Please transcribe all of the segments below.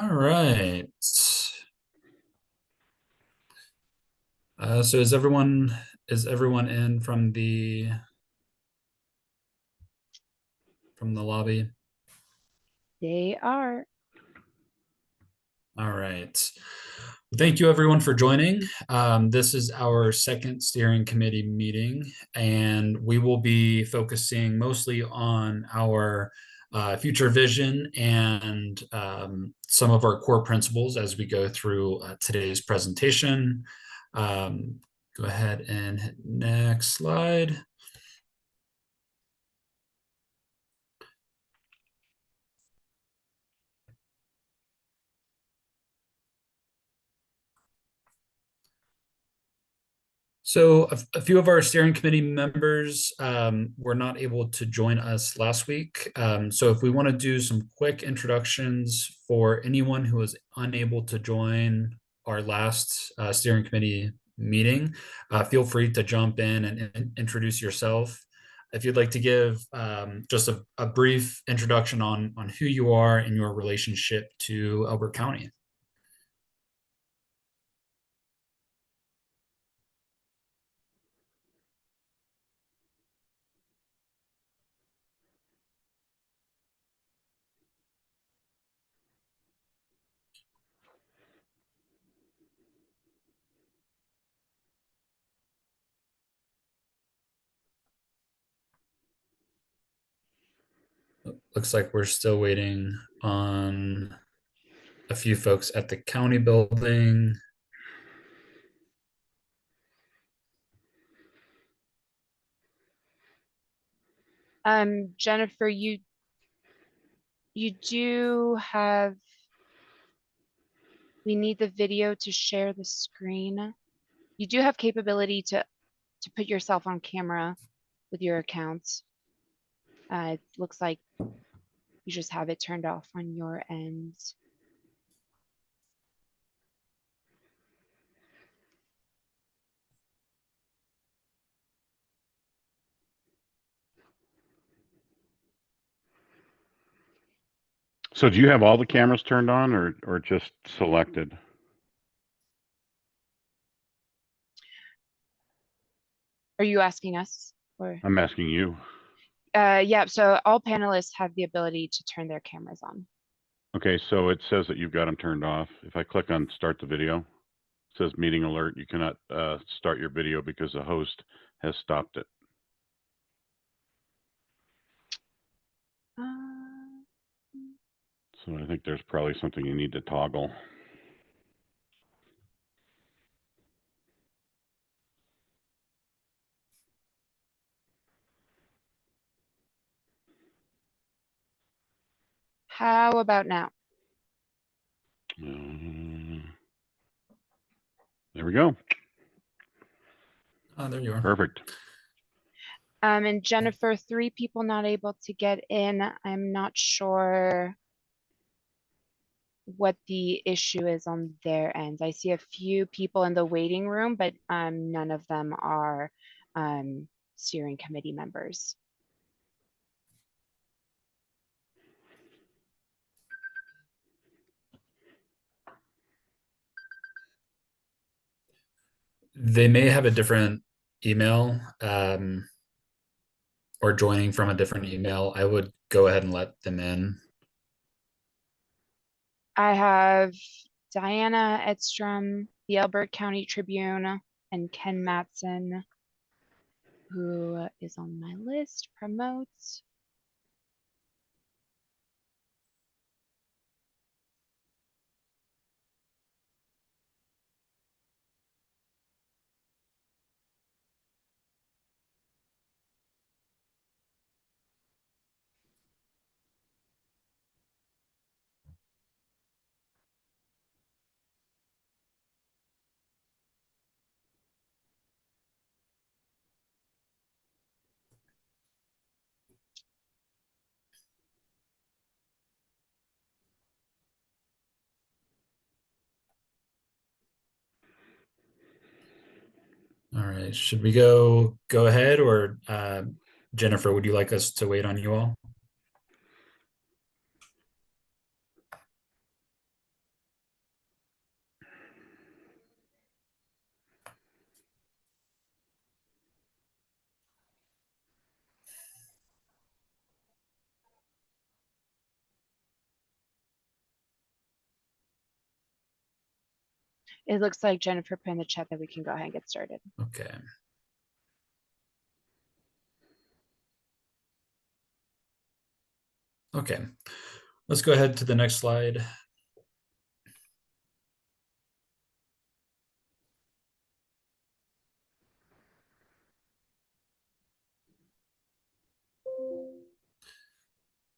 All right. So is everyone in from the lobby? They are. All right. Thank you everyone for joining. This is our second steering committee meeting, and we will be focusing mostly on our future vision and some of our core principles as we go through today's presentation. Um, Go ahead and hit next slide. So a few of our steering committee members were not able to join us last week. So if we want to do some quick introductions for anyone who was unable to join our last steering committee meeting, feel free to jump in and introduce yourself. If you'd like to give just a brief introduction on who you are and your relationship to Elbert County. Looks like we're still waiting on a few folks at the county building. Jennifer, you do have, we need the video to share the screen. You do have capability to put yourself on camera with your accounts. It looks like you just have it turned off on your end. So do you have all the cameras turned on or just selected? Are you asking us? Or I'm asking you. yeah, so all panelists have the ability to turn their cameras on. Okay, so it says that you've got them turned off. If I click on start the video, it says meeting alert. You cannot start your video because the host has stopped it. Uh, So I think there's probably something you need to toggle. how about now? There we go. Oh, there you are. Perfect. And Jennifer, 3 people not able to get in. I'm not sure what the issue is on their end. I see a few people in the waiting room, but none of them are steering committee members. They may have a different email or joining from a different email. I would go ahead and let them in. I have Diana Edstrom, the Elbert County Tribune, and Ken Matson, who is on my list, promotes. All right. Should we go ahead, or Jennifer, would you like us to wait on you all? It looks like Jennifer put in the chat that we can go ahead and get started. Okay. Okay, let's go ahead to the next slide.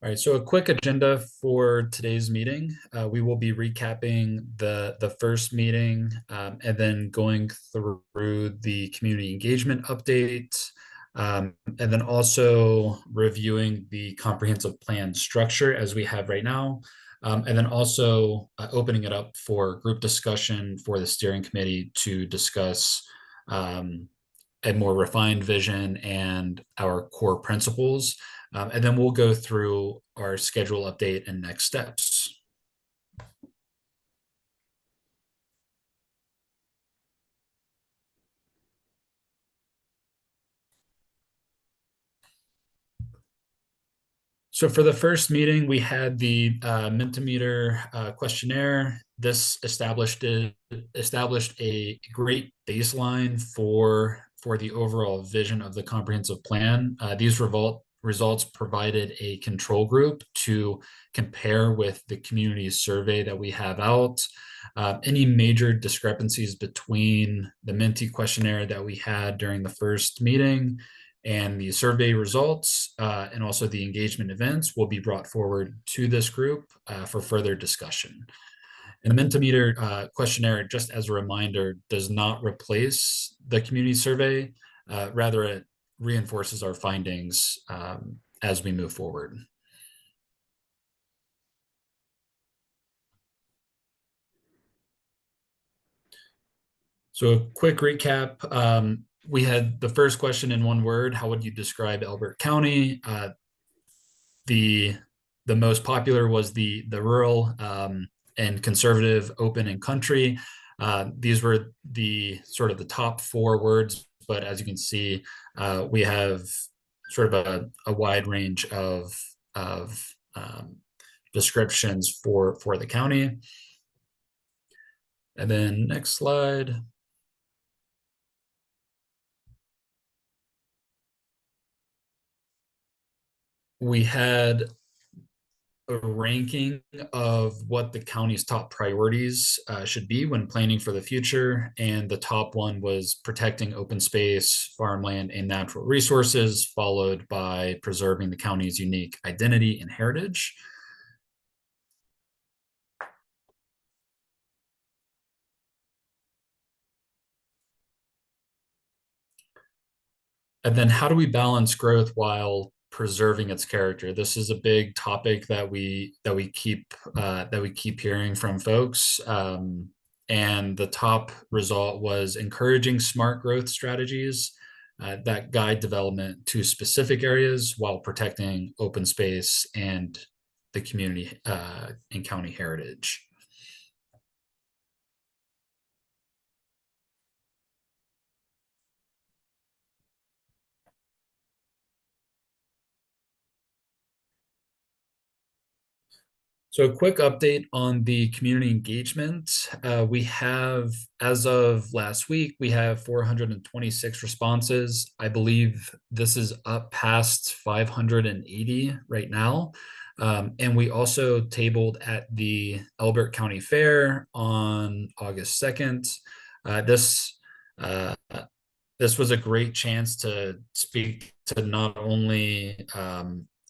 All right, so a quick agenda for today's meeting. We will be recapping the first meeting and then going through the community engagement update, and then also reviewing the comprehensive plan structure as we have right now, and then also opening it up for group discussion for the steering committee to discuss a more refined vision and our core principles. And then we'll go through our schedule update and next steps. So for the first meeting, we had the Mentimeter questionnaire. This established a great baseline for the overall vision of the comprehensive plan. These results provided a control group to compare with the community survey that we have out. Any major discrepancies between the Menti questionnaire that we had during the first meeting and the survey results and also the engagement events will be brought forward to this group for further discussion. And the Mentimeter questionnaire, just as a reminder, does not replace the community survey. Rather, it reinforces our findings as we move forward. So a quick recap. We had the first question in one word: how would you describe Elbert County? The most popular was the rural and conservative, open and country. These were the sort of the top 4 words, but as you can see, we have sort of a wide range of descriptions for the county. And then next slide. We had a ranking of what the county's top priorities should be when planning for the future. And the top one was protecting open space, farmland, and natural resources, followed by preserving the county's unique identity and heritage. And then how do we balance growth while preserving its character? This is a big topic that we keep hearing from folks. And the top result was encouraging smart growth strategies that guide development to specific areas while protecting open space and the community and county heritage. So a quick update on the community engagement. We have, as of last week, we have 426 responses. I believe this is up past 580 right now. And we also tabled at the Elbert County Fair on August 2nd. This was a great chance to speak to not only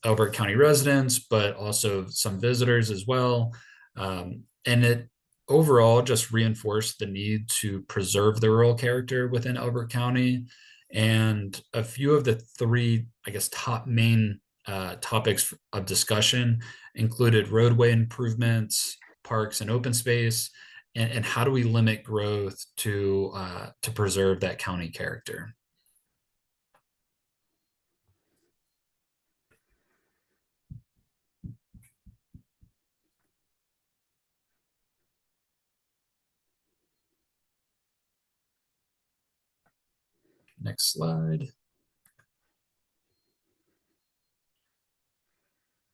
Elbert County residents, but also some visitors as well. And it overall just reinforced the need to preserve the rural character within Elbert County. And a few of the 3, I guess, top main topics of discussion included roadway improvements, parks and open space, and how do we limit growth to preserve that county character. Next slide.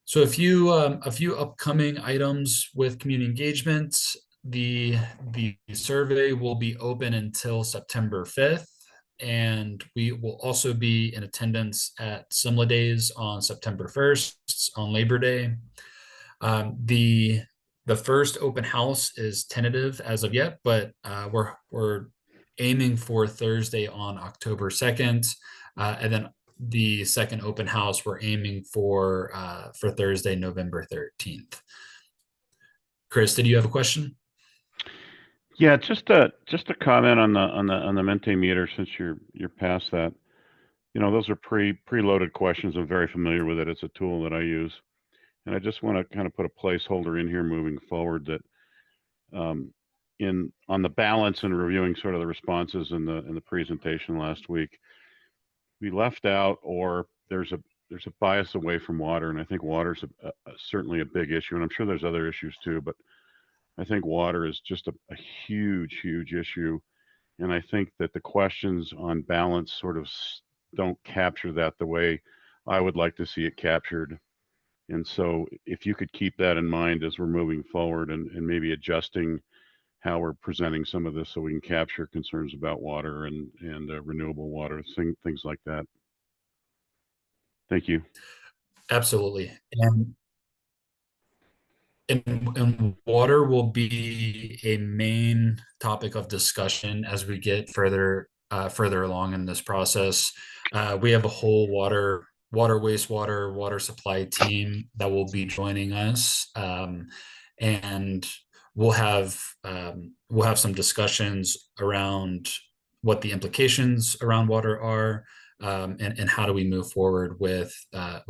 So a few upcoming items with community engagement. the survey will be open until September 5th, and we will also be in attendance at Simla Days on September 1st on Labor Day. The first open house is tentative as of yet, but we're aiming for Thursday on October 2nd, and then the second open house we're aiming for Thursday, November 13th. Chris, did you have a question? Yeah, just a comment on the Mentimeter, since you're past that. You know, those are preloaded questions. I'm very familiar with it. It's a tool that I use, and I just want to kind of put a placeholder in here moving forward that on the balance and reviewing sort of the responses in the presentation last week, we left out, or there's a bias away from water, and I think water's certainly a big issue, and I'm sure there's other issues too, but I think water is just a huge issue, and I think that the questions on balance sort of don't capture that the way I would like to see it captured. And so if you could keep that in mind as we're moving forward, and maybe adjusting how we're presenting some of this so we can capture concerns about water and renewable water, things like that. Thank you. Absolutely. And water will be a main topic of discussion as we get further along in this process. We have a whole wastewater, water supply team that will be joining us, and we'll have some discussions around what the implications around water are, and how do we move forward with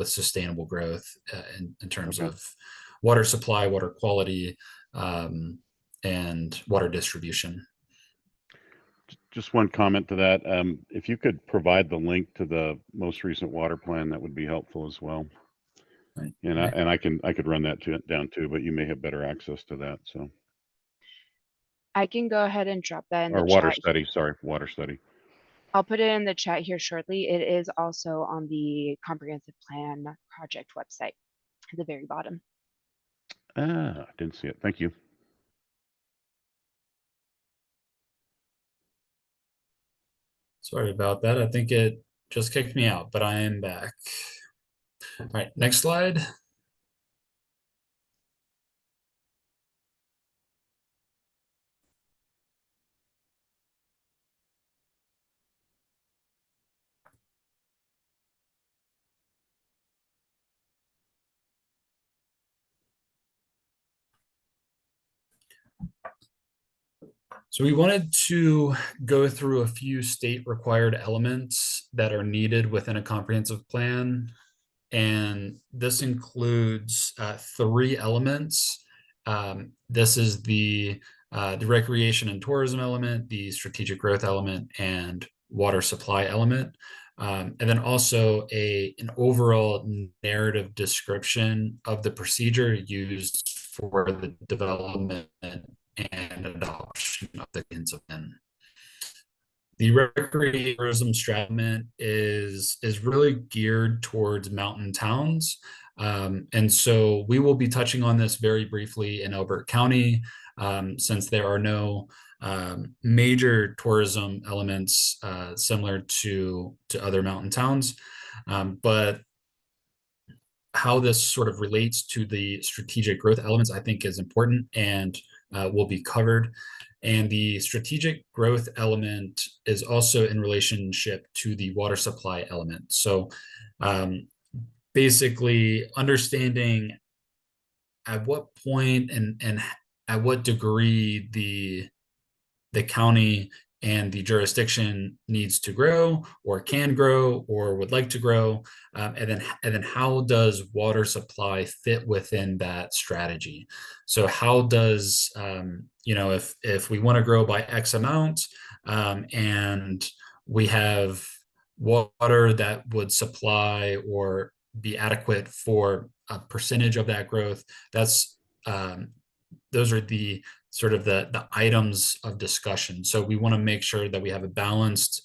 sustainable growth in terms of water supply, water quality, and water distribution. Just one comment to that. If you could provide the link to the most recent water plan, that would be helpful as well. Right. And I could run that down too, but you may have better access to that. So I can go ahead and drop that in the or water chat. study. Sorry, water study. I'll put it in the chat here shortly. It is also on the comprehensive plan project website at the very bottom. I didn't see it. Thank you. Sorry about that. I think it just kicked me out, but I am back. All right, next slide. So we wanted to go through a few state required elements that are needed within a comprehensive plan. And this includes 3 elements. This is the recreation and tourism element, the strategic growth element, and water supply element. And then also an overall narrative description of the procedure used for the development and adoption of the comprehensive plan. The recreation tourism strategy is really geared towards mountain towns. And so we will be touching on this very briefly in Elbert County, since there are no major tourism elements similar to other mountain towns. But how this sort of relates to the strategic growth elements, I think, is important and will be covered. And the strategic growth element is also in relationship to the water supply element. So basically understanding at what point and at what degree the county and the jurisdiction needs to grow or can grow or would like to grow, and then how does water supply fit within that strategy? So how does if we want to grow by X amount, and we have water that would supply or be adequate for a percentage of that growth, that's those are the sort of the items of discussion. So we want to make sure that we have a balanced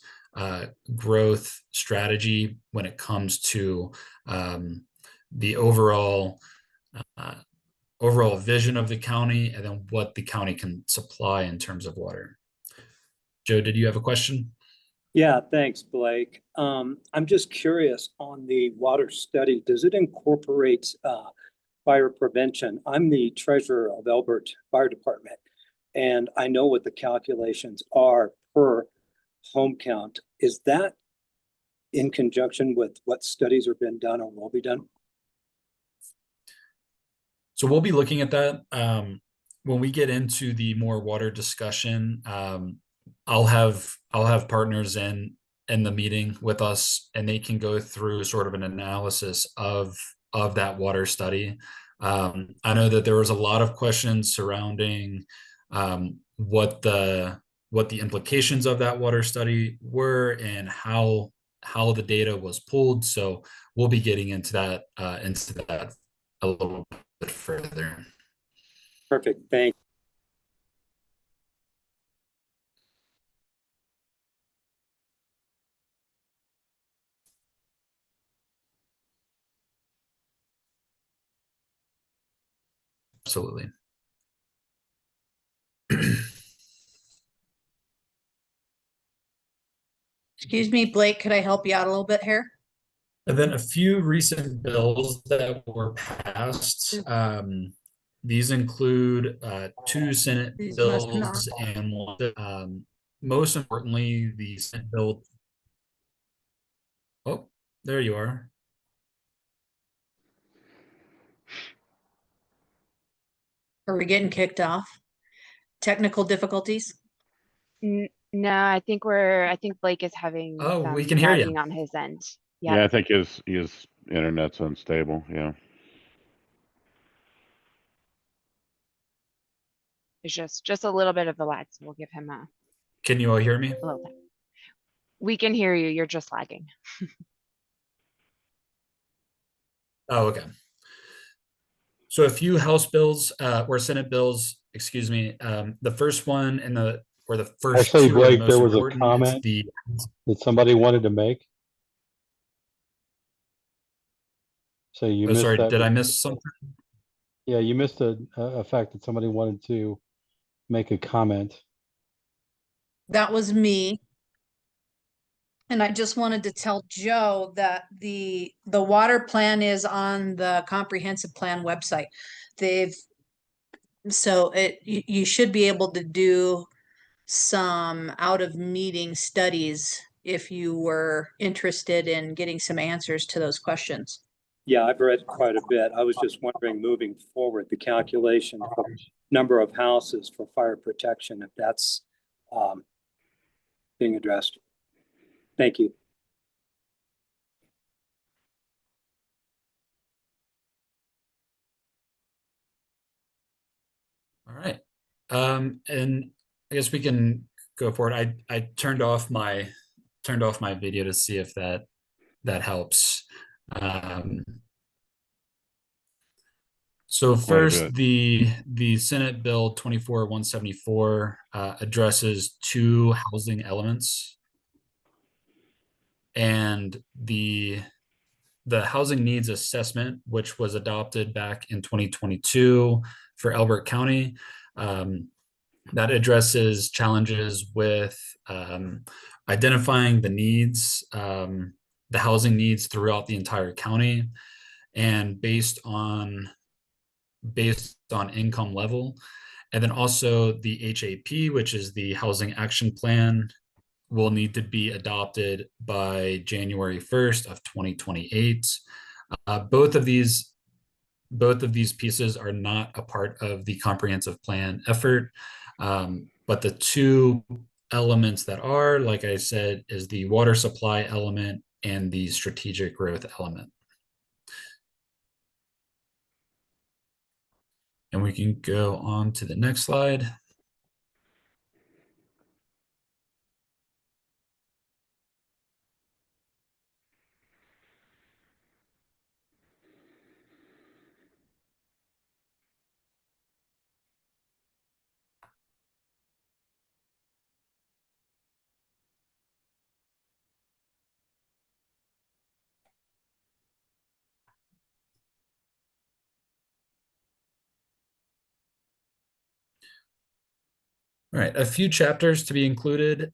growth strategy when it comes to the overall overall vision of the county and then what the county can supply in terms of water. Joe, did you have a question? Yeah, thanks, Blake. I'm just curious on the water study. Does it incorporate fire prevention? I'm the treasurer of Elbert Fire Department, and I know what the calculations are per home count. Is that in conjunction with what studies are being done or will be done? So we'll be looking at that when we get into the more water discussion. I'll have partners in the meeting with us, and they can go through sort of an analysis of that water study. I know that there was a lot of questions surrounding what the implications of that water study were and how the data was pulled. So we'll be getting into that a little bit further. Perfect, thank Absolutely. Excuse me, Blake, could I help you out a little bit here? And then a few recent bills that were passed. These include two Senate These must not. bills and one. Most importantly, the Senate bill. Oh, there you are. Are we getting kicked off? Technical difficulties? No, I think Blake is having Oh, some we can hear you. lagging on his end. Yeah, Yeah, I think his internet's unstable. Yeah. it's just a little bit of a lag, so we'll give him a Can you all hear me? little time. We can hear you. You're just lagging. Oh, okay. So a few House bills or Senate bills, excuse me. The first one and the first Actually, two are the Blake, most there was a important. It's comment the that somebody wanted to make. So you oh, missed sorry, that. did I miss something? Yeah, you missed a fact that somebody wanted to make a comment. That was me. And I just wanted to tell Joe that the water plan is on the comprehensive plan website. They've so you should be able to do some out of meeting studies if you were interested in getting some answers to those questions. Yeah, I've read quite a bit. I was just wondering, moving forward, the calculation for number of houses for fire protection, if that's being addressed. Thank you. All right. And I guess we can go for it. I turned off my video to see if that helps. So Quite a first, bit. the Senate Bill 24-174 addresses two housing elements, and the housing needs assessment, which was adopted back in 2022 for Elbert County, that addresses challenges with identifying the needs, the housing needs throughout the entire county, and based on income level. And then also the HAP, which is the Housing Action Plan, will need to be adopted by January 1st of 2028. Both of these pieces are not a part of the comprehensive plan effort, but the two elements that are, like I said, is the water supply element and the strategic growth element. And we can go on to the next slide. All right, a few chapters to be included.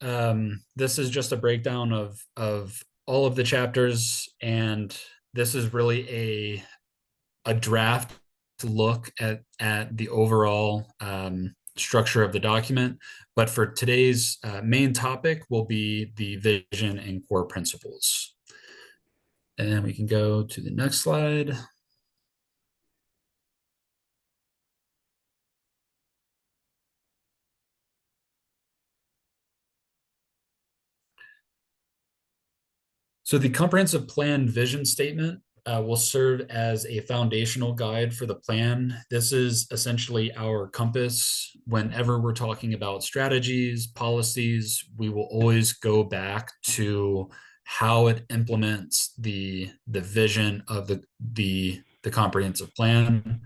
This is just a breakdown of all of the chapters, and this is really a draft look at the overall structure of the document. But for today's main topic will be the vision and core principles. And we can go to the next slide. So the comprehensive plan vision statement will serve as a foundational guide for the plan. This is essentially our compass. Whenever we're talking about strategies, policies, we will always go back to how it implements the vision of the comprehensive plan.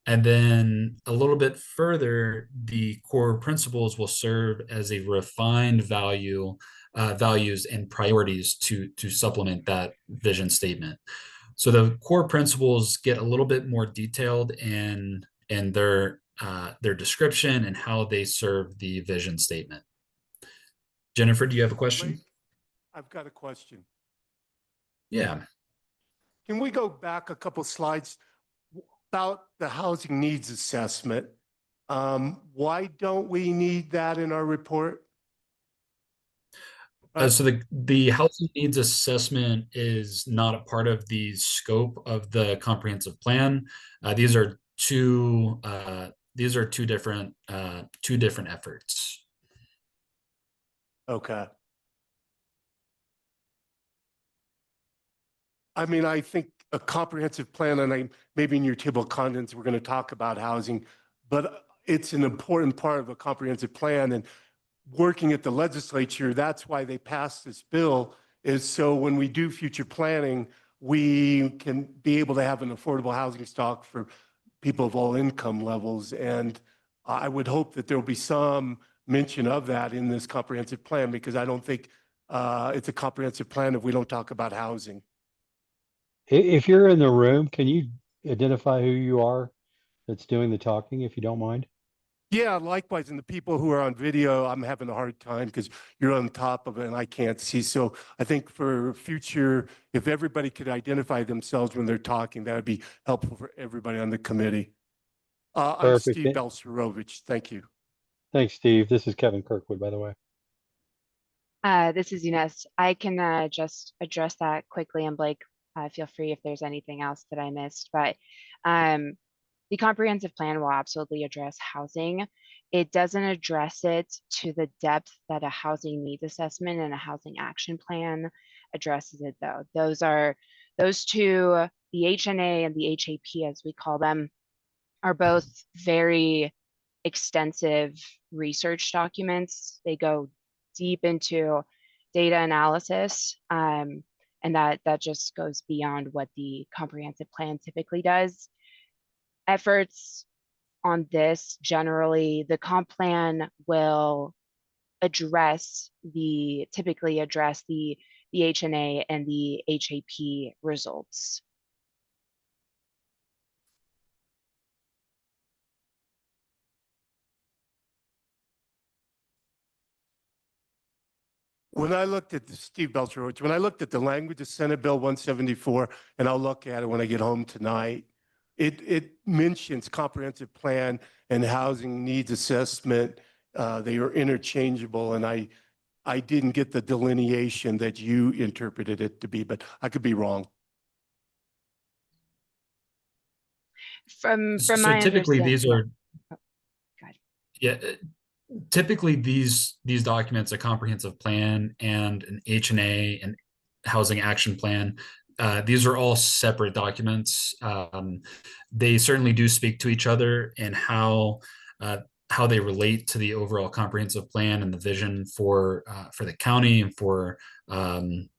And then a little bit further, the core principles will serve as a refined values and priorities to supplement that vision statement. So the core principles get a little bit more detailed in their description and how they serve the vision statement. Jennifer, do you have a question? I've got a question. Yeah. Can we go back a couple slides about the housing needs assessment? Why don't we need that in our report? So the housing needs assessment is not a part of the scope of the comprehensive plan. These are two different efforts. Okay. I mean, I think a comprehensive plan, and maybe in your table of contents, we're going to talk about housing, but it's an important part of a comprehensive plan. And working at the legislature, that's why they passed this bill, is so when we do future planning, we can be able to have an affordable housing stock for people of all income levels. And I would hope that there will be some mention of that in this comprehensive plan, because I don't think it's a comprehensive plan if we don't talk about housing. If you're in the room, can you identify who you are that's doing the talking, if you don't mind? Yeah, likewise. And the people who are on video, I'm having a hard time because you're on top of it and I can't see. So I think for future, if everybody could identify themselves when they're talking, that would be helpful for everybody on the committee. I'm Perfect. Steve Belserovich. Thank you. Thanks, Steve. This is Kevin Kirkwood, by the way. This is Ines. I can just address that quickly, and Blake, feel free if there's anything else that I missed. But the comprehensive plan will absolutely address housing. It doesn't address it to the depth that a housing needs assessment and a housing action plan addresses it, though. Those two, the HNA and the HAP, as we call them, are both very extensive research documents. They go deep into data analysis, and that just goes beyond what the comprehensive plan typically does. Efforts on this, generally, the comp plan will typically address the HNA and the HAP results. When I looked at Steve Belserovich, when I looked at the language of Senate Bill 174, and I'll look at it when I get home tonight, it mentions comprehensive plan and housing needs assessment. They are interchangeable, and I didn't get the delineation that you interpreted it to be, but I could be wrong. From So my typically these understanding, are, oh, go ahead. yeah, typically these documents, a comprehensive plan and an HNA and housing action plan, these are all separate documents. They certainly do speak to each other and how they relate to the overall comprehensive plan and the vision for the county and for the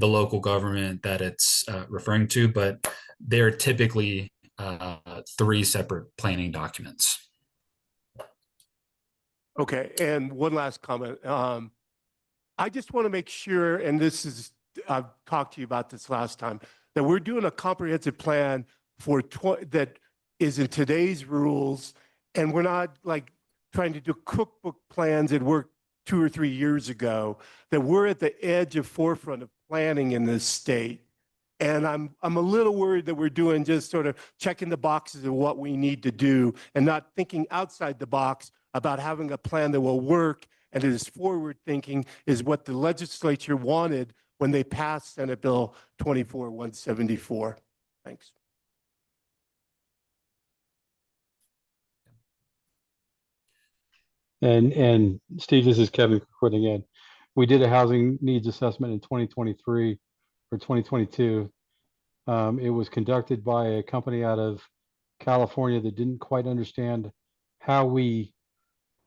local government that it's referring to, but they're typically three separate planning documents. Okay, and one last comment. I just want to make sure, and I've talked to you about this last time, that we're doing a comprehensive plan that is in today's rules, and we're not like trying to do cookbook plans that worked 2 or 3 years ago, that we're at the edge of forefront of planning in this state. And I'm a little worried that we're doing just sort of checking the boxes of what we need to do and not thinking outside the box about having a plan that will work and is forward thinking, is what the legislature wanted when they passed Senate Bill 24-174. Thanks. And Steve, this is Kevin quitting in. We did a housing needs assessment in 2023 or 2022. It was conducted by a company out of California that didn't quite understand how we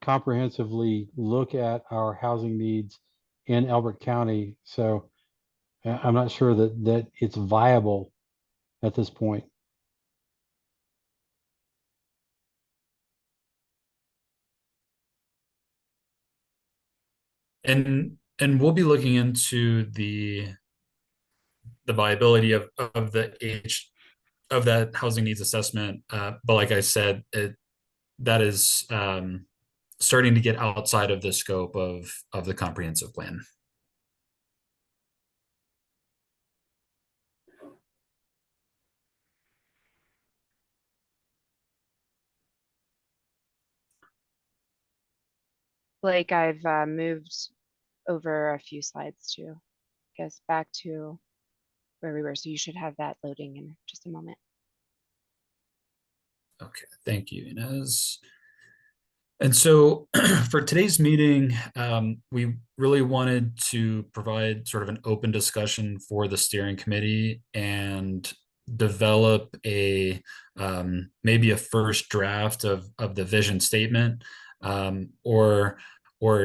comprehensively look at our housing needs in Elbert County. So I'm not sure that it's viable at this point. And we'll be looking into the viability of the age of that housing needs assessment. But like I said, that is starting to get outside of the scope of the comprehensive plan. Blake, I've moved over a few slides to, I guess, back to where we were. So you should have that loading in just a moment. Okay, thank you, Inez. And so for today's meeting, we really wanted to provide sort of an open discussion for the steering committee and develop a maybe a first draft of the vision statement, or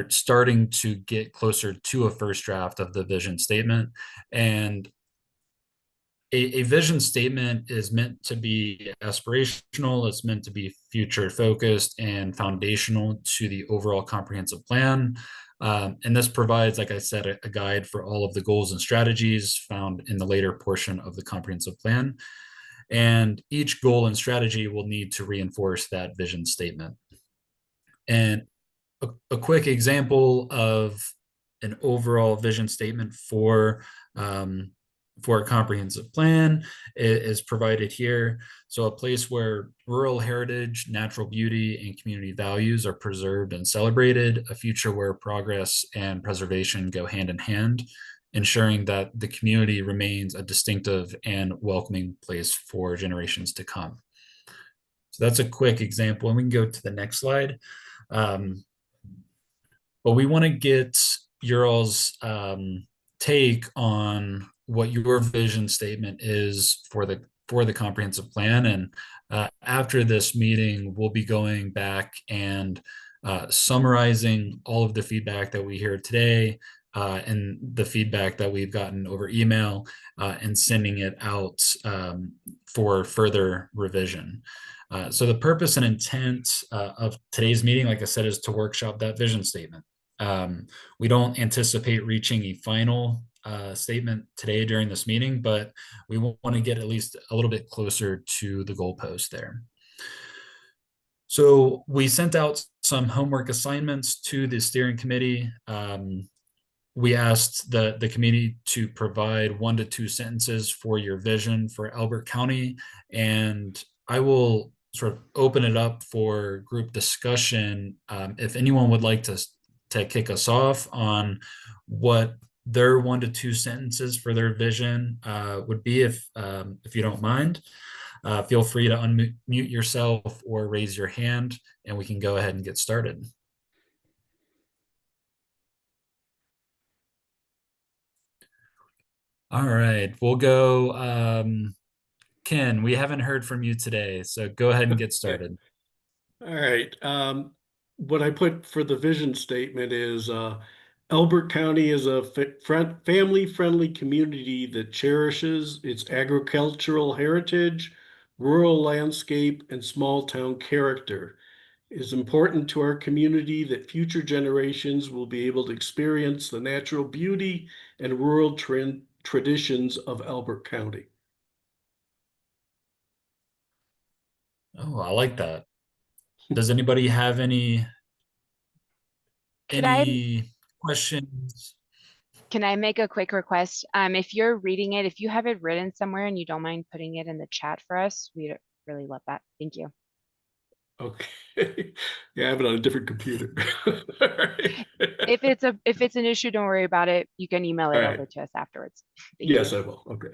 starting to get closer to a first draft of the vision statement. And a vision statement is meant to be aspirational, it's meant to be future focused and foundational to the overall comprehensive plan. And this provides, like I said, a guide for all of the goals and strategies found in the later portion of the comprehensive plan. And each goal and strategy will need to reinforce that vision statement. And a quick example of an overall vision statement for a comprehensive plan is provided here. So a place where rural heritage, natural beauty, and community values are preserved and celebrated, a future where progress and preservation go hand in hand, ensuring that the community remains a distinctive and welcoming place for generations to come. So that's a quick example, and we can go to the next slide. But we want to get your all's take on what your vision statement is for the comprehensive plan. And after this meeting, we'll be going back and summarizing all of the feedback that we hear today, and the feedback that we've gotten over email, and sending it out for further revision. So the purpose and intent of today's meeting, like I said, is to workshop that vision statement. We don't anticipate reaching a final statement today during this meeting, but we want to get at least a little bit closer to the goalpost there. So we sent out some homework assignments to the steering committee. We asked the committee to provide 1 to 2 sentences for your vision for Elbert County, and I will sort of open it up for group discussion. If anyone would like to kick us off on what their 1 to 2 sentences for their vision would be, if you don't mind, feel free to unmute yourself or raise your hand, and we can go ahead and get started. All right, we'll go. Ken, we haven't heard from you today, so go ahead and get started. All right. What I put for the vision statement is Elbert County is a family-friendly community that cherishes its agricultural heritage, rural landscape, and small-town character. It is important to our community that future generations will be able to experience the natural beauty and rural traditions of Elbert County. Oh, I like that. Does anybody have any Could I any questions? Can I make a quick request? If you're reading it, if you have it written somewhere and you don't mind putting it in the chat for us, we'd really love that. Thank you. Okay. Yeah, I have it on a different computer. All right. If it's an issue, don't worry about it. You can email All it right. over to us afterwards. Thank Yes, you. I will. Okay.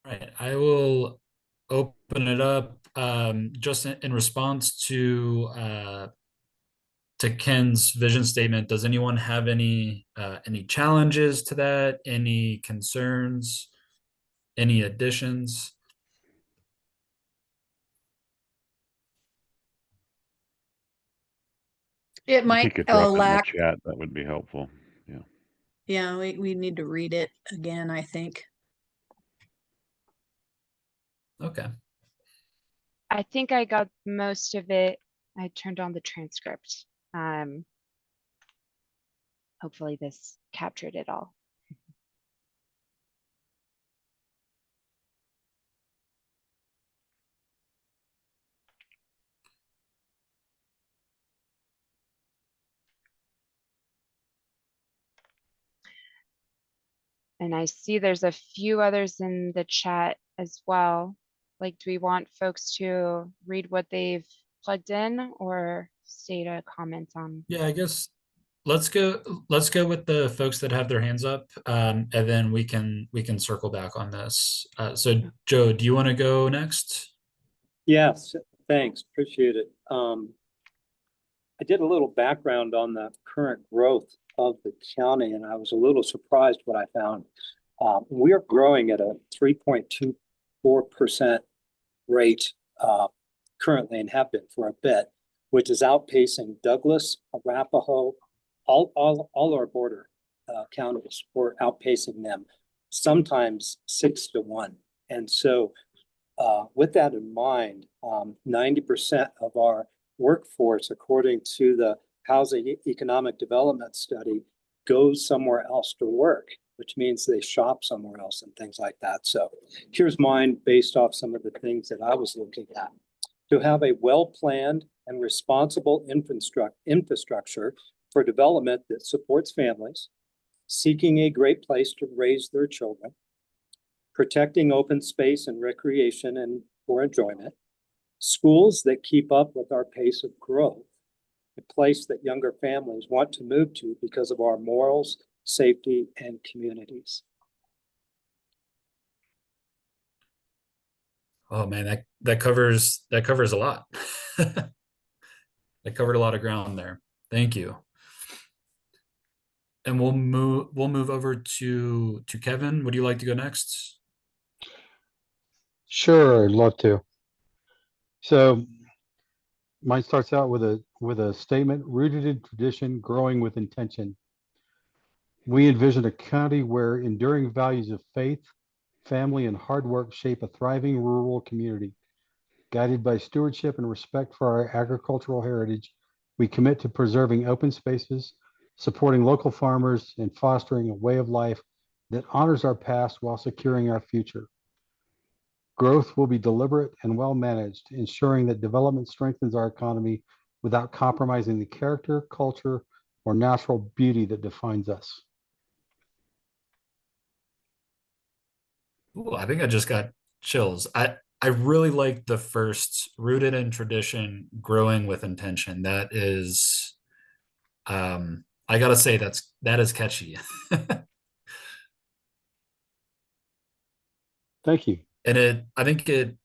Right, I will open it up just in response to Ken's vision statement. Does anyone have any challenges to that? Any concerns? Any additions? It If you might could drop it in the lack, chat, that would be helpful. Yeah. yeah, we need to read it again, I think. Okay. I think I got most of it. I turned on the transcript. Hopefully this captured it all. And I see there's a few others in the chat as well. Like, do we want folks to read what they've plugged in or state a comment on? Yeah, I guess let's go with the folks that have their hands up, and then we can circle back on this. So Joe, do you want to go next? Yes, thanks, appreciate it. I did a little background on the current growth of the county, and I was a little surprised what I found. We're growing at a 3.24% rate currently, and have been for a bit, which is outpacing Douglas, Arapahoe, all our border counties. We're outpacing them, sometimes 6-1. And so with that in mind, 90% of our workforce, according to the Housing Economic Development Study, goes somewhere else to work, which means they shop somewhere else and things like that. So here's mine based off some of the things that I was looking at. To have a well-planned and responsible infrastructure for development that supports families, seeking a great place to raise their children, protecting open space and recreation and for enjoyment, schools that keep up with our pace of growth, a place that younger families want to move to because of our morals, safety, and communities. Oh man, that covers a lot. That covered a lot of ground there. Thank you. And we'll move over to Kevin. Would you like to go next? Sure, I'd love to. So mine starts out with a statement rooted in tradition, growing with intention. We envision a county where enduring values of faith, family, and hard work shape a thriving rural community. Guided by stewardship and respect for our agricultural heritage, we commit to preserving open spaces, supporting local farmers, and fostering a way of life that honors our past while securing our future. Growth will be deliberate and well managed, ensuring that development strengthens our economy without compromising the character, culture, or natural beauty that defines us. Ooh, I think I just got chills. I really like the first rooted in tradition, growing with intention. That is, I gotta say that is catchy. Thank you. And I think it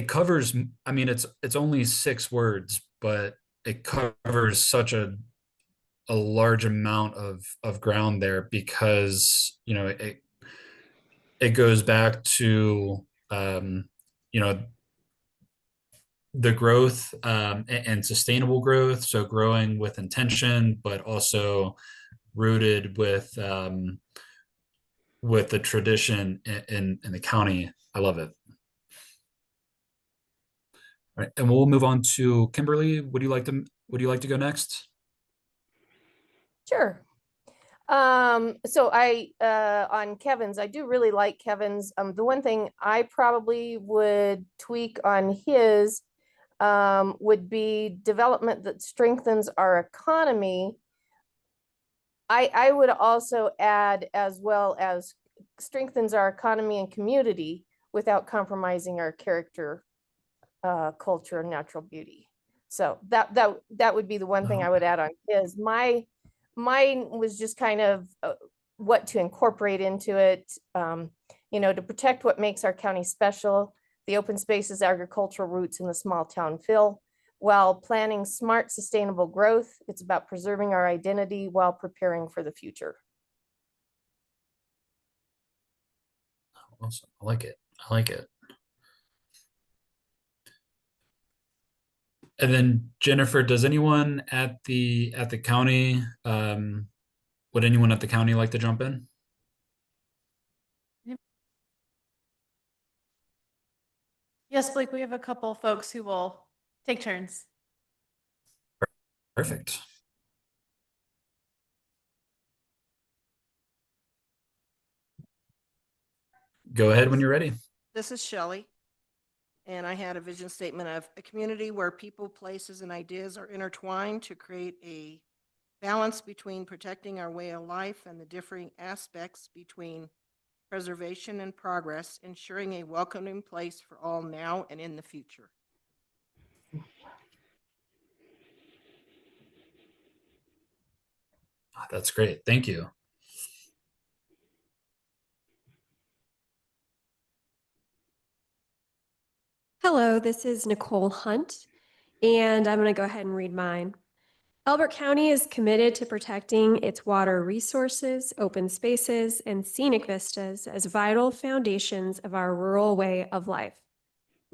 covers, I mean, it's only 6 words, but it covers such a large amount of ground there because, it goes back to, you know, the growth, and sustainable growth. So growing with intention, but also rooted with the tradition in the county. I love it. All right, and we'll move on to Kimberly. Would you like to go next? Sure. So on Kevin's, I do really like Kevin's. The one thing I probably would tweak on his would be development that strengthens our economy. I would also add, as well as strengthens our economy and community without compromising our character, culture, and natural beauty. So that would be the one thing I would add on his. Mine was just kind of what to incorporate into it. You know, to protect what makes our county special, the open spaces, agricultural roots, and the small town feel. While planning smart, sustainable growth, it's about preserving our identity while preparing for the future. Awesome. I like it. I like it. And then Jennifer, does anyone at the county, would anyone at the county like to jump in? Yes, Blake, we have a couple folks who will take turns. Perfect. Go ahead when you're ready. This is Shelley, and I had a vision statement of a community where people, places, and ideas are intertwined to create a balance between protecting our way of life and the differing aspects between preservation and progress, ensuring a welcoming place for all now and in the future. That's great. Thank you. Hello, this is Nicole Hunt, and I'm going to go ahead and read mine. Elbert County is committed to protecting its water resources, open spaces, and scenic vistas as vital foundations of our rural way of life.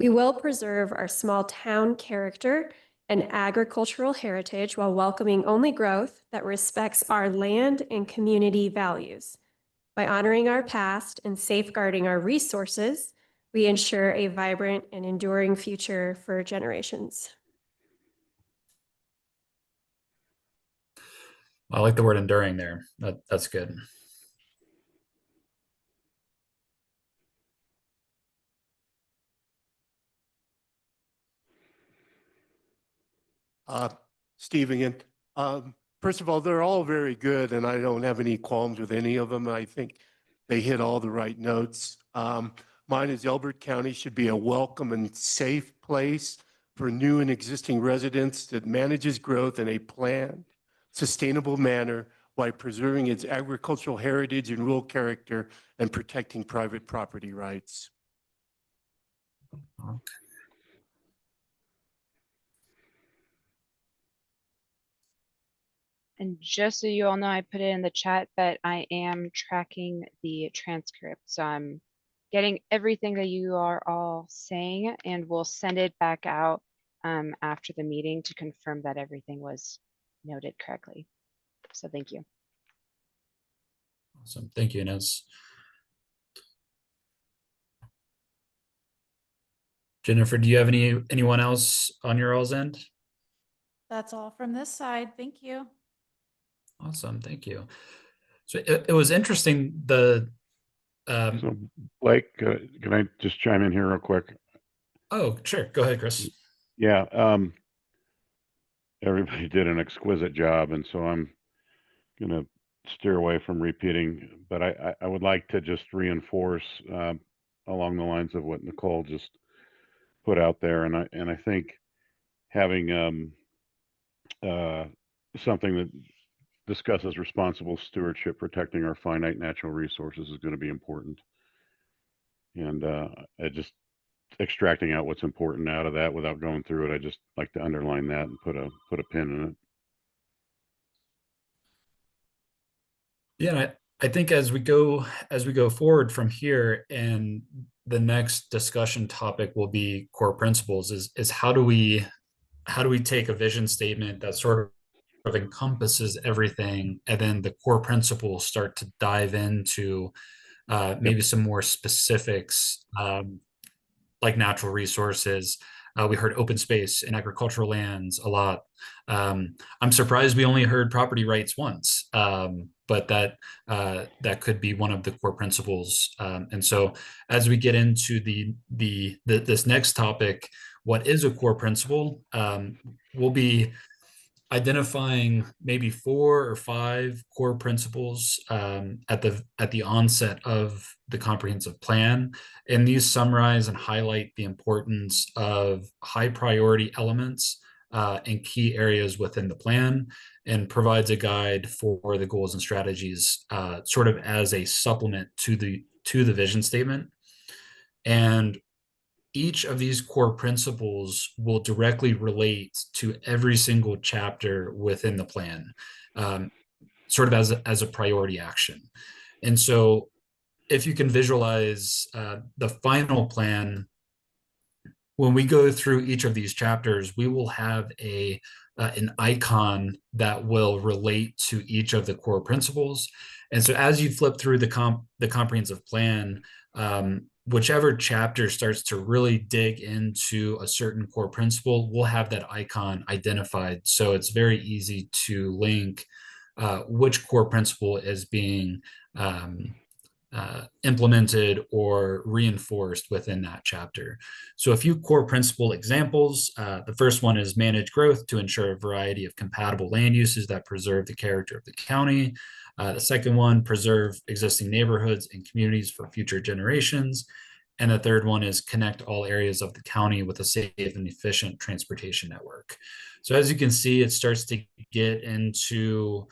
We will preserve our small town character and agricultural heritage while welcoming only growth that respects our land and community values. By honoring our past and safeguarding our resources, we ensure a vibrant and enduring future for generations. I like the word enduring there. That's good. Steve again. First of all, they're all very good, and I don't have any qualms with any of them. I think they hit all the right notes. Mine is Elbert County should be a welcome and safe place for new and existing residents that manages growth in a planned, sustainable manner while preserving its agricultural heritage and rural character and protecting private property rights. Okay. And just so you all know, I put it in the chat that I am tracking the transcript. So I'm getting everything that you are all saying, and we'll send it back out after the meeting to confirm that everything was noted correctly. So thank you. Awesome. Thank you, Inez. Jennifer, do you have anyone else on your all's end? That's all from this side. Thank you. Awesome. Thank you. So it was interesting. So Blake, can I just chime in here real quick? Oh, sure. Go ahead, Chris. Yeah. Everybody did an exquisite job, and so I'm going to steer away from repeating, but I would like to just reinforce along the lines of what Nicole just put out there, and I think having something that discusses responsible stewardship, protecting our finite natural resources is going to be important, and just extracting out what's important out of that without going through it. I just like to underline that and put a pin in it. Yeah, I think as we go forward from here, and the next discussion topic will be core principles, is how do we take a vision statement that sort of encompasses everything, and then the core principles start to dive into maybe some more specifics, like natural resources. We heard open space and agricultural lands a lot. I'm surprised we only heard property rights once, but that could be one of the core principles. And so as we get into this next topic, what is a core principle. We'll be identifying maybe 4 or 5 core principles at the onset of the comprehensive plan, and these summarize and highlight the importance of high priority elements and key areas within the plan, and provides a guide for the goals and strategies, sort of as a supplement to the vision statement. And each of these core principles will directly relate to every single chapter within the plan, sort of as a priority action. And so if you can visualize the final plan, when we go through each of these chapters, we will have an icon that will relate to each of the core principles. And so as you flip through the comprehensive plan, whichever chapter starts to really dig into a certain core principle, we'll have that icon identified. So it's very easy to link which core principle is being implemented or reinforced within that chapter. So a few core principle examples. The first one is manage growth to ensure a variety of compatible land uses that preserve the character of the county. The second one, preserve existing neighborhoods and communities for future generations. And the third one is connect all areas of the county with a safe and efficient transportation network. So as you can see, it starts to get into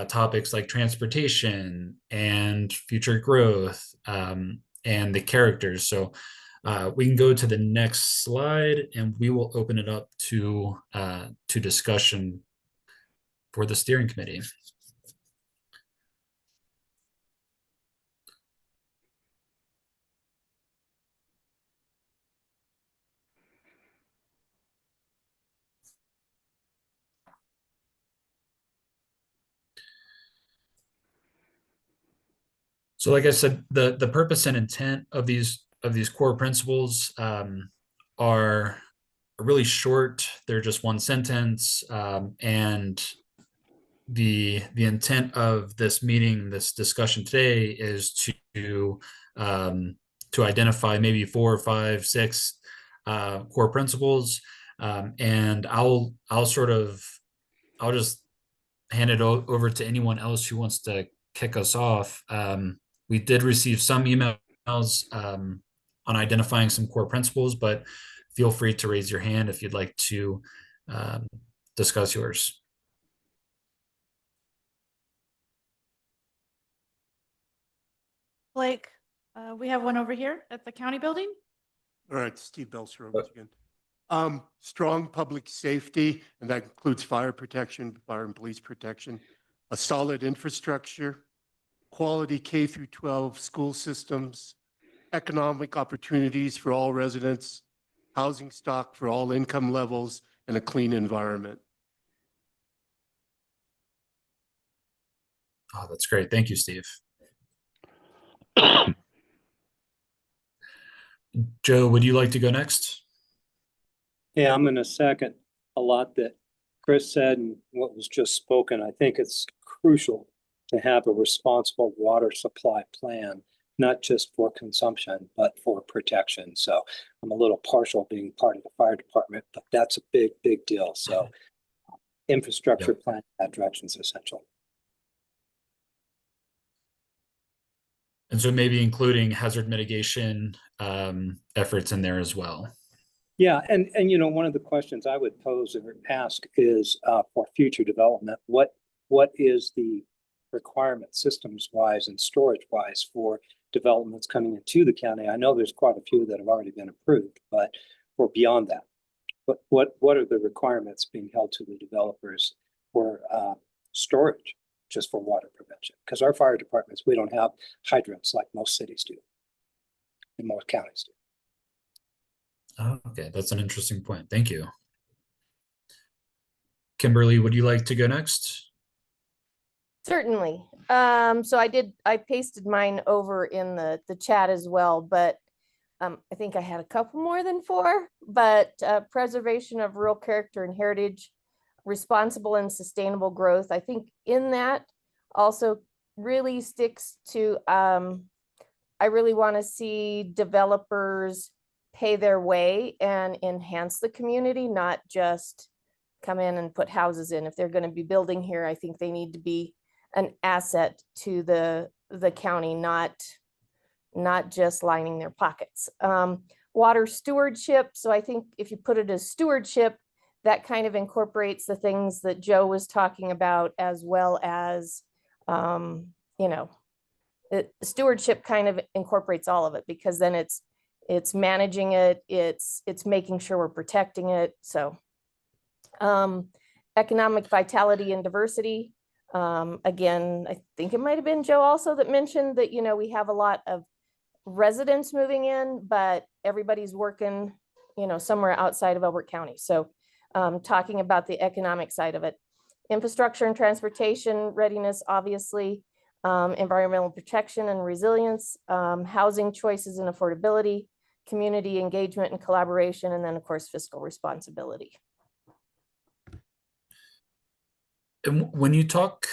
topics like transportation and future growth and the characters. So we can go to the next slide, and we will open it up to discussion for the steering committee. So like I said, the purpose and intent of these core principles are really short. They're just one sentence, and the intent of this meeting, this discussion today, is to identify maybe 4 or 5, 6 core principles, and I'll just hand it over to anyone else who wants to kick us off. We did receive some emails on identifying some core principles, but feel free to raise your hand if you'd like to discuss yours. Blake, we have one over here at the county building. All right, Steve Belcher over again. Strong public safety, and that includes fire protection, fire and police protection, a solid infrastructure, quality K through 12 school systems, economic opportunities for all residents, housing stock for all income levels, and a clean environment. Oh, that's great. Thank you, Steve. Joe, would you like to go next? Yeah, I'm going to second a lot that Chris said and what was just spoken. I think it's crucial to have a responsible water supply plan, not just for consumption, but for protection. So I'm a little partial being part of the fire department, but that's a big, big deal. So infrastructure plan in that direction is essential. And so maybe including hazard mitigation efforts in there as well. Yeah, and you know, one of the questions I would pose or ask is for future development, what is the requirement systems wise and storage wise for developments coming into the county? I know there's quite a few that have already been approved, but for beyond that, what are the requirements being held to the developers for storage just for water prevention? Because our fire departments, we don't have hydrants like most cities do and most counties do. Oh, okay, that's an interesting point. Thank you. Kimberly, would you like to go next? Certainly. So I pasted mine over in the chat as well, but I think I had a couple more than 4, but preservation of rural character and heritage, responsible and sustainable growth. I think in that also really sticks to, I really want to see developers pay their way and enhance the community, not just come in and put houses in. If they're going to be building here, I think they need to be an asset to the county, not just lining their pockets. Water stewardship. So I think if you put it as stewardship, that kind of incorporates the things that Joe was talking about, as well as, you know, stewardship kind of incorporates all of it, because then it's managing it, it's making sure we're protecting it. So economic vitality and diversity. Again, I think it might have been Joe also that mentioned that, you know, we have a lot of residents moving in, but everybody's working, you know, somewhere outside of Elbert County. So talking about the economic side of it. Infrastructure and transportation readiness, obviously, environmental protection and resilience, housing choices and affordability, community engagement and collaboration, and then of course, fiscal responsibility. And when you talk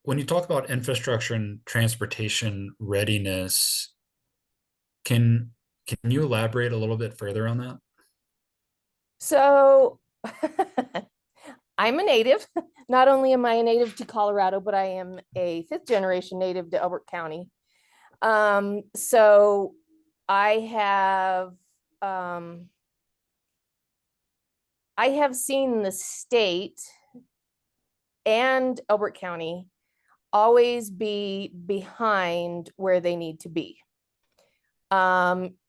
about infrastructure and transportation readiness, can you elaborate a little bit further on that? So I'm a native. Not only am I a native to Colorado, but I am a 5th generation native to Elbert County. So I have seen the state and Elbert County always be behind where they need to be.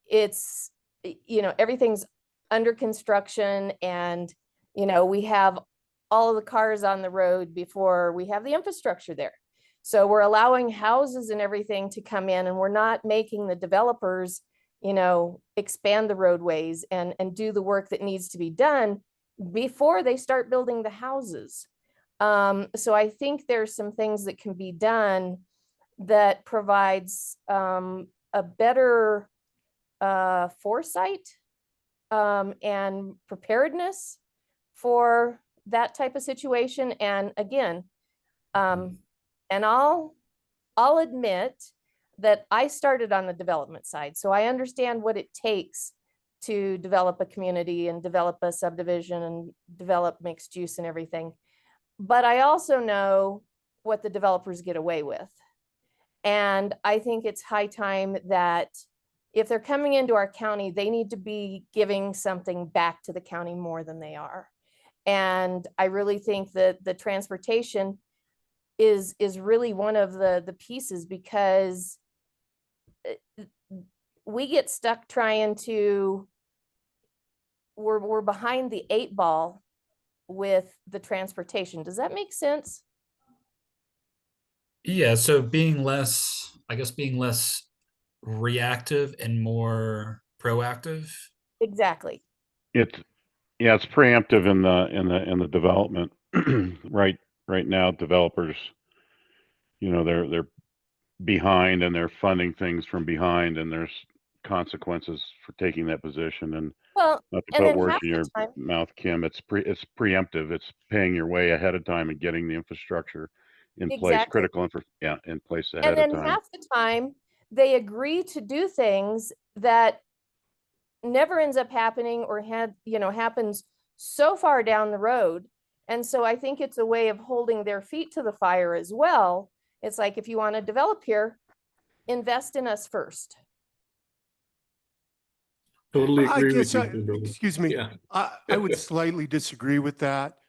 It's, you know, everything's under construction, and, you know, we have all of the cars on the road before we have the infrastructure there. So we're allowing houses and everything to come in, and we're not making the developers, you know, expand the roadways and do the work that needs to be done before they start building the houses. So I think there's some things that can be done that provides a better foresight and preparedness for that type of situation. And again, and I'll admit that I started on the development side, so I understand what it takes to develop a community and develop a subdivision and develop mixed use and everything. But I also know what the developers get away with. And I think it's high time that if they're coming into our county, they need to be giving something back to the county more than they are. And I really think that the transportation is really one of the pieces, because we get stuck trying to, we're behind the 8 ball with the transportation. Does that make sense? Yeah, so being less reactive and more proactive. Exactly. It's preemptive in the development. Right now, developers, you know, they're behind, and they're funding things from behind, and there's consequences for taking that position. And well, not to and put then words half in the your time, mouth, Kim, it's preemptive. It's paying your way ahead of time and getting the infrastructure in place, exactly. critical in place And ahead of then time. half the time they agree to do things that never ends up happening, or happens so far down the road. And so I think it's a way of holding their feet to the fire as well. It's like, if you want to develop here, invest in us first. Totally I agree guess, with you, Kimberly. excuse me, Yeah. I would slightly disagree with that.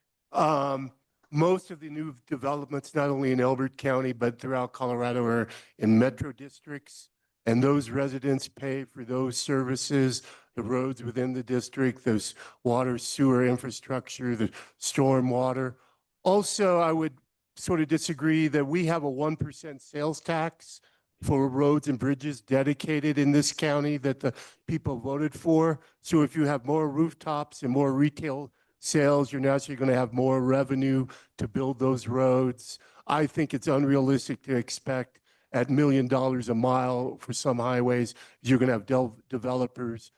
Most of the new developments, not only in Elbert County, but throughout Colorado, are in metro districts. And those residents pay for those services, the roads within the district, those water, sewer infrastructure, the storm water. Also, I would sort of disagree that we have a 1% sales tax for roads and bridges dedicated in this county that the people voted for. So if you have more rooftops and more retail sales, you're naturally going to have more revenue to build those roads. I think it's unrealistic to expect at $1 million a mile for some highways, you're going to have developers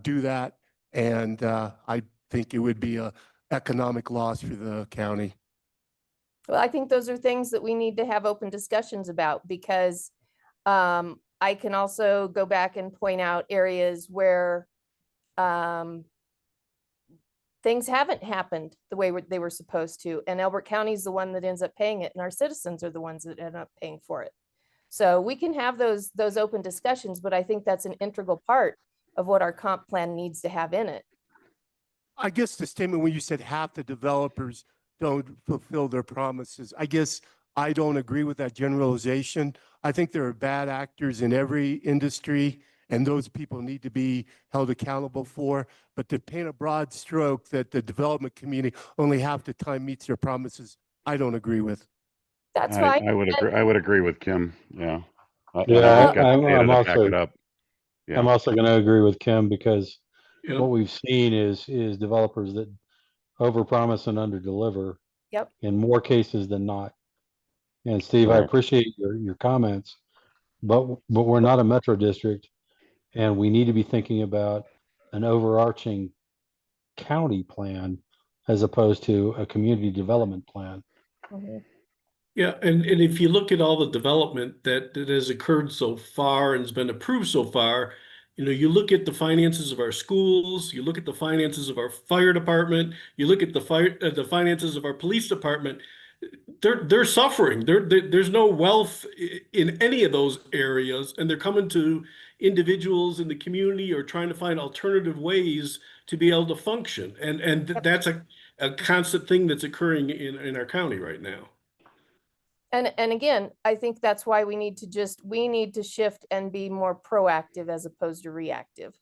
do that. And I think it would be an economic loss for the county. Well, I think those are things that we need to have open discussions about, because I can also go back and point out areas where things haven't happened the way they were supposed to. And Elbert County is the one that ends up paying it, and our citizens are the ones that end up paying for it. So we can have those open discussions, but I think that's an integral part of what our comp plan needs to have in it. I guess the statement when you said half the developers don't fulfill their promises, I guess I don't agree with that generalization. I think there are bad actors in every industry, and those people need to be held accountable for. But to paint a broad stroke that the development community only half the time meets their promises, I don't agree with. That's fine. I would agree. I would agree with Kim. Yeah. And Yeah, I just got the data I'm to back also it up. I'm Yeah. also going to agree with Kim because Yeah. what we've seen is developers that overpromise and underdeliver Yep. in more cases than not. And Steve, I Correct. appreciate your comments, but we're not a metro district, and we need to be thinking about an overarching county plan as opposed to a community development plan. Mhm. Yeah, and if you look at all the development that has occurred so far and has been approved so far, you look at the finances of our schools, you look at the finances of our fire department, you look at the finances of our police department, they're suffering. There's no wealth in any of those areas, and they're coming to individuals in the community or trying to find alternative ways to be able to function. And that's a constant thing that's occurring in our county right now. And again, I think that's why we need to shift and be more proactive as opposed to reactive.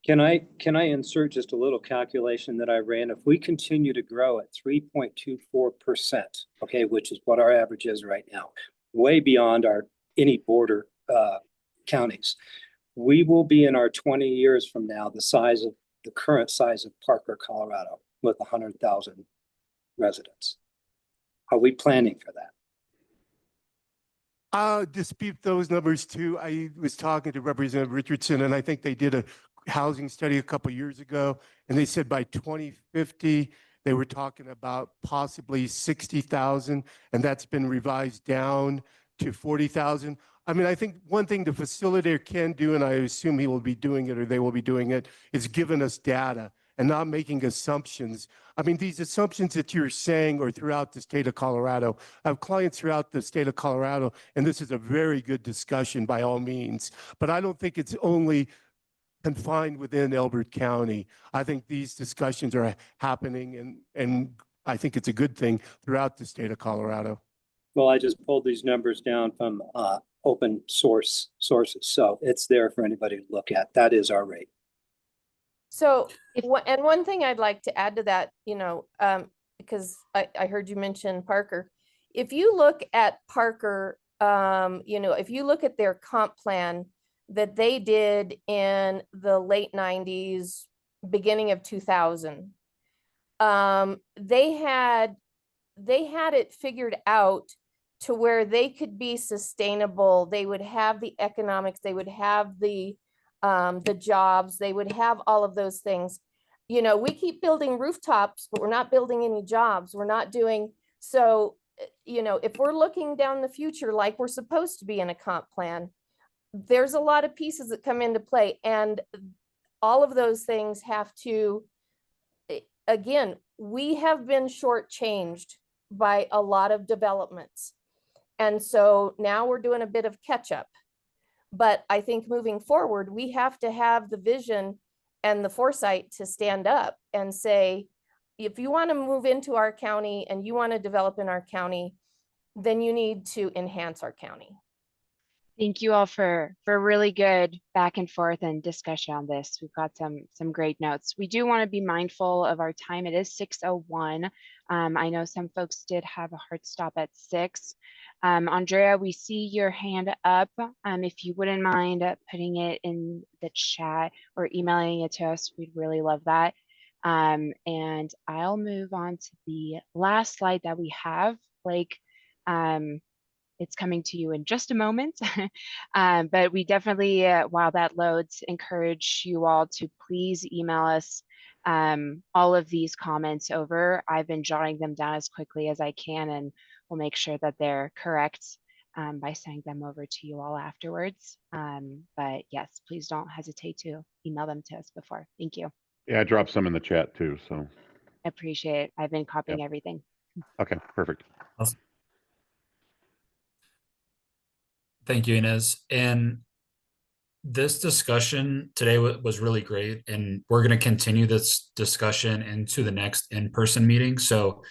Can I insert just a little calculation that I ran? If we continue to grow at 3.24%, okay, which is what our average is right now, way beyond any border counties, we will be in our 20 years from now the current size of Parker, Colorado, with 100,000 residents. Are we planning for that? I'll dispute those numbers too. I was talking to Representative Richardson, and I think they did a housing study a couple of years ago, and they said by 2050, they were talking about possibly 60,000, and that's been revised down to 40,000. I mean, I think one thing the facilitator can do, and I assume he will be doing it or they will be doing it, is giving us data and not making assumptions. I mean, these assumptions that you're saying are throughout the state of Colorado. I have clients throughout the state of Colorado, and this is a very good discussion by all means. But I don't think it's only confined within Elbert County. I think these discussions are happening, and I think it's a good thing throughout the state of Colorado. Well, I just pulled these numbers down from open source sources, so it's there for anybody to look at. That is our rate. So, and one thing I'd like to add to that, because I heard you mention Parker. If you look at Parker, if you look at their comp plan that they did in the late 90s, beginning of 2000, they had it figured out to where they could be sustainable. They would have the economics, they would have the jobs, they would have all of those things. We keep building rooftops, but we're not building any jobs. We're not doing so. If we're looking down the future like we're supposed to be in a comp plan, there's a lot of pieces that come into play, and all of those things have to, again, we have been shortchanged by a lot of developments. And so now we're doing a bit of catch up. But I think moving forward, we have to have the vision and the foresight to stand up and say, if you want to move into our county and you want to develop in our county, then you need to enhance our county. Thank you all for really good back and forth and discussion on this. We've got some great notes. We do want to be mindful of our time. It is 6:01. I know some folks did have a hard stop at 6. Andrea, we see your hand up. If you wouldn't mind putting it in the chat or emailing it to us, we'd really love that. And I'll move on to the last slide that we have. Blake, it's coming to you in just a moment. But we definitely, while that loads, encourage you all to please email us all of these comments over. I've been jotting them down as quickly as I can, and we'll make sure that they're correct by sending them over to you all afterwards. But yes, please don't hesitate to email them to us before. Thank you. Yeah, I dropped some in the chat too. So I appreciate it. I've been copying everything. okay, perfect. Awesome. Thank you, Inez. And this discussion today was really great, and we're going to continue this discussion into the next in-person meeting. So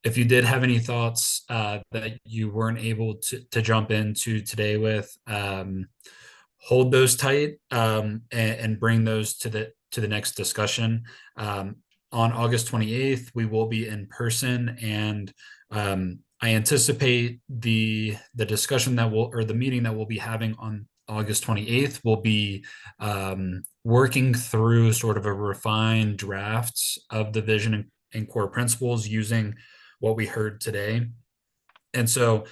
if you did have any thoughts that you weren't able to jump into today with, hold those tight, and bring those to the next discussion. On August 28th, we will be in person, and I anticipate the discussion that will, or the meeting that we'll be having on August 28th will be working through sort of a refined draft of the vision and core principles using what we heard today. And so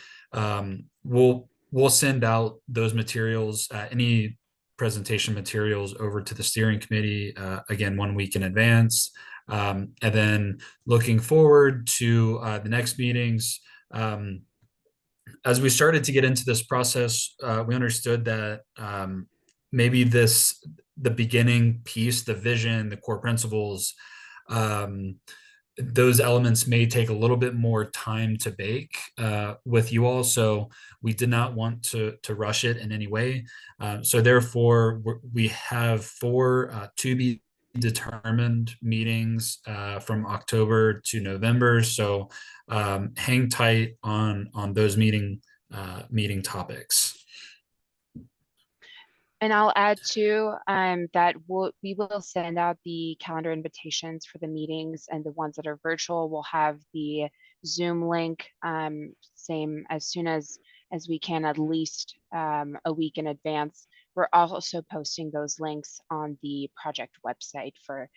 we'll send out those materials, any presentation materials, over to the steering committee again 1 week in advance. And then looking forward to the next meetings. As we started to get into this process, we understood that maybe the beginning piece, the vision, the core principles, those elements may take a little bit more time to bake with you all. So we did not want to rush it in any way. So therefore, we have 4 to be determined meetings from October to November. So hang tight on those meeting topics. And I'll add too that we will send out the calendar invitations for the meetings, and the ones that are virtual will have the Zoom link same as soon as we can, at least a week in advance. We're also posting those links on the project website for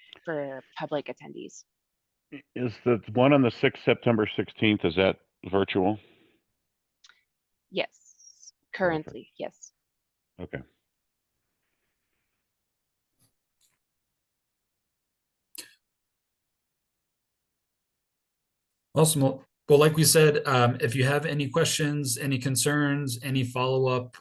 public attendees. Is the one on the 6th, September 16th, is that virtual? Yes, currently, yes. Okay. Awesome. Well, like we said, if you have any questions, any concerns, any follow-up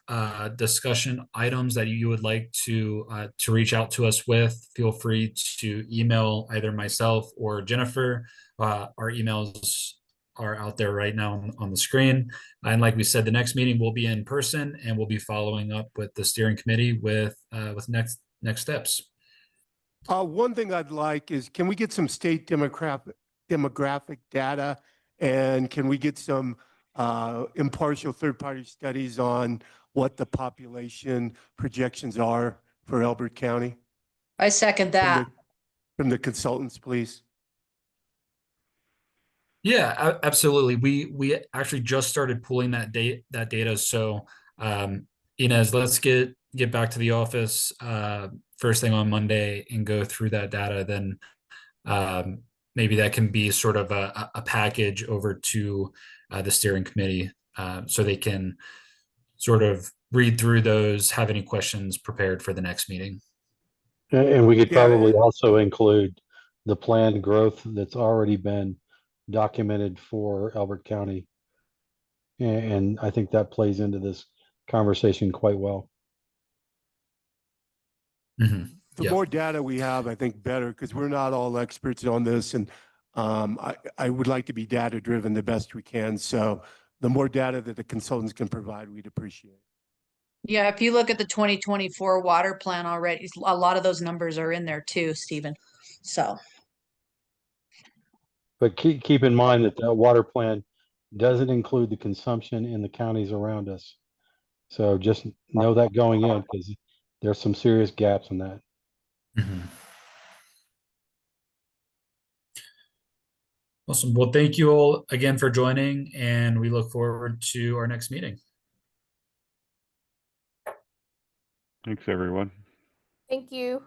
discussion items that you would like to reach out to us with, feel free to email either myself or Jennifer. Our emails are out there right now on the screen. And like we said, the next meeting will be in person, and we'll be following up with the steering committee with next steps. One thing I'd like is, can we get some state demographic data, and can we get some impartial third-party studies on what the population projections are for Elbert County I second that. from the consultants, please? Yeah, absolutely. We actually just started pulling that data. So Inez, let's get back to the office first thing on Monday and go through that data. Then maybe that can be sort of a package over to the steering committee so they can sort of read through those, have any questions prepared for the next meeting. And we could Yeah, probably also include the planned growth that's already been documented for Elbert County. And I think that plays into this conversation quite well. Mm-hmm. The more data we have, I think better, because we're not all experts on this, and I would like to be data driven the best we can. So the more data that the consultants can provide, we'd appreciate. Yeah, if you look at the 2024 water plan already, a lot of those numbers are in there too, Stephen. So. But keep in mind that the water plan doesn't include the consumption in the counties around us. So just know that going in, because there's some serious gaps in that. Mm-hmm. Awesome. Well, thank you all again for joining, and we look forward to our next meeting. Thanks, everyone. Thank you.